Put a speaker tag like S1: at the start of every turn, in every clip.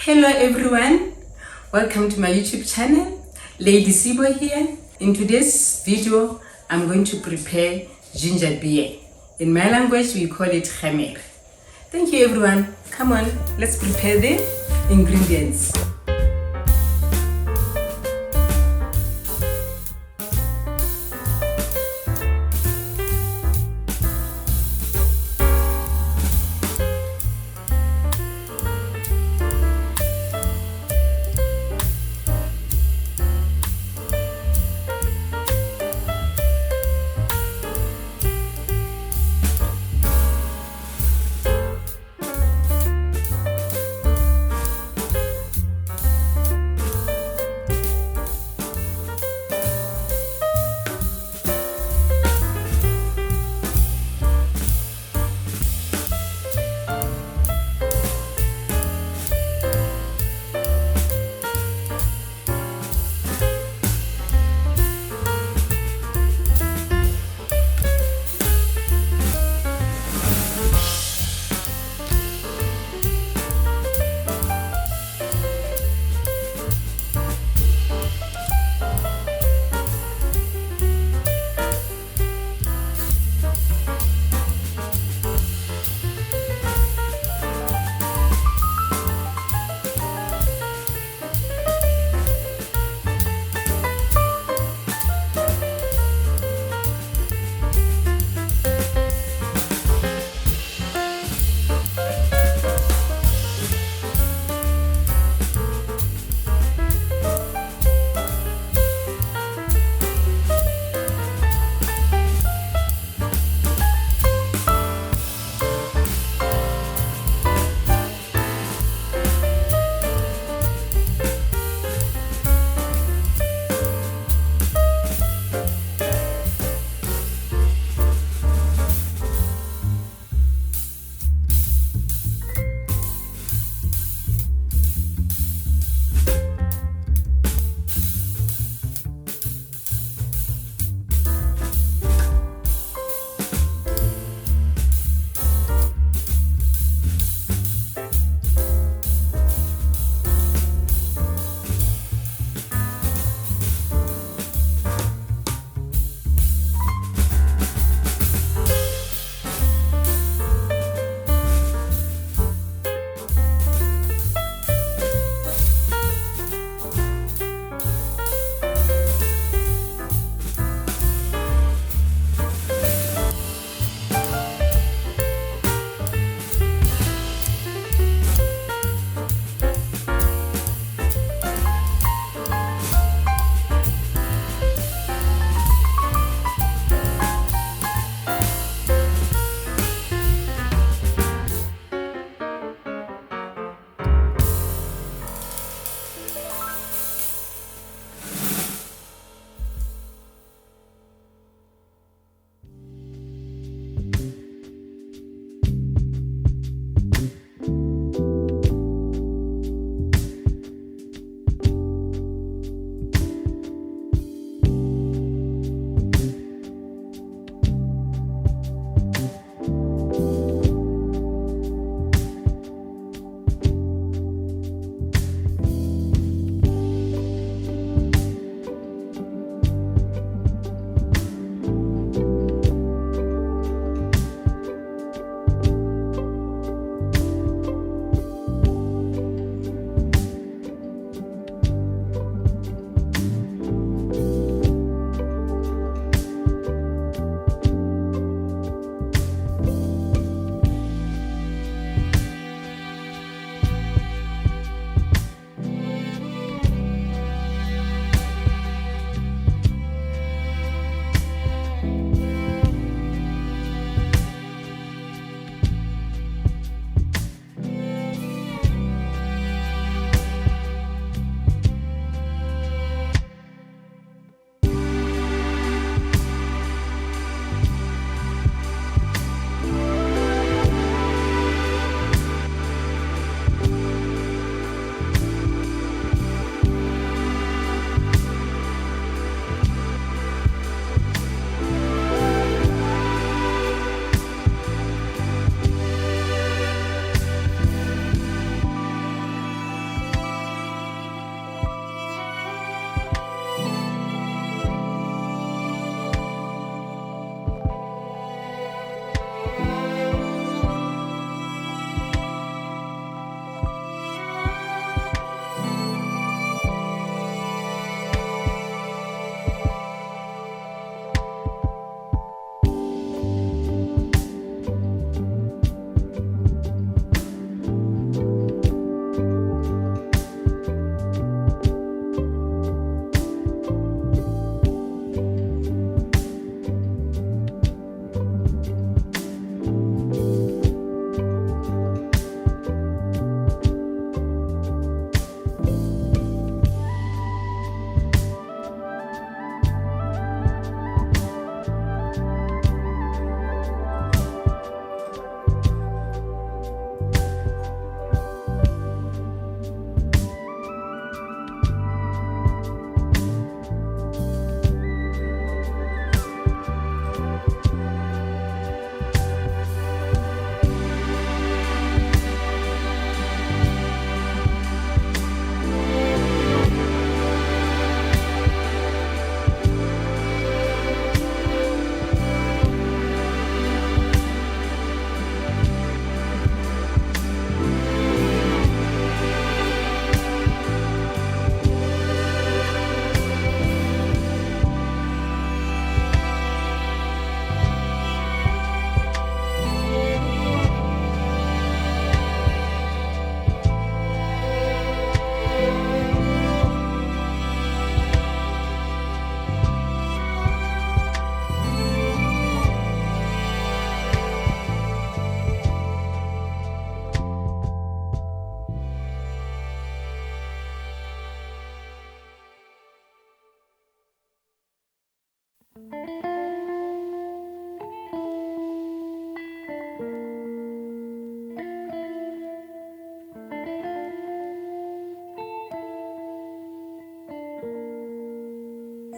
S1: Hello everyone, welcome to my YouTube channel. Lady Sibo here. In today's video, I'm going to prepare gingerbeer. In my language, we call it Gemere. Thank you everyone. Come on, let's prepare the ingredients.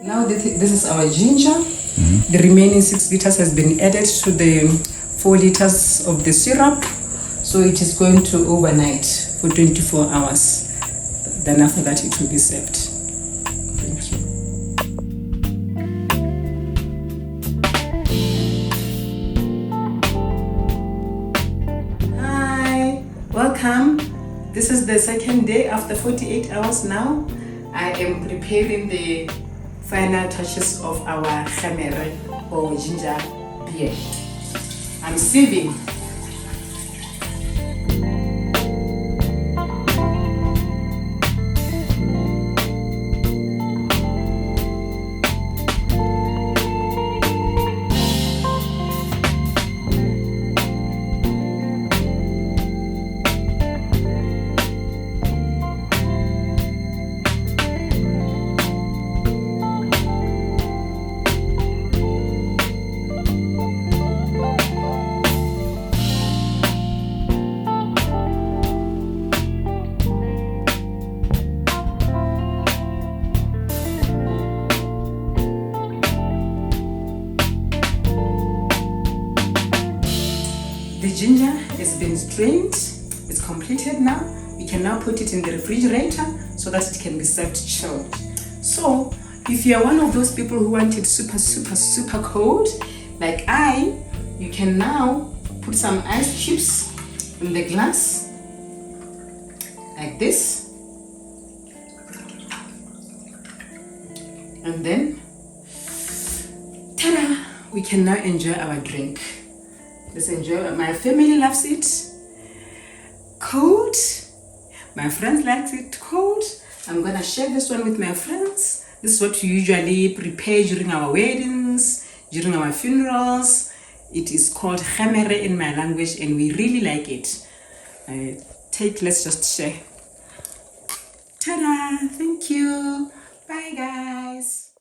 S1: Now this is our ginger. The remaining 6 liters has been added to the 4 liters of the syrup. So it is going to overnight for 24 hours. Then after that it will be served. Thank you. Hi, welcome. This is the second day after 48 hours now. I am preparing the final touches of our Gemere or Gingerbeer. I'm sieving. The ginger has been strained, it's completed now. We can now put it in the refrigerator so that it can be served chilled. So if you are one of those people who want it super cold, like you can now put some ice cubes in the glass, like this. And then, ta-da! We can now enjoy our drink. Let's enjoy it. My family loves it cold. My friends like it cold. I'm gonna share this one with my friends. This is what we usually prepare during our weddings, during our funerals. It is called Gemere in my language and we really like it. Let's just share. Ta-da! Thank you. Bye guys.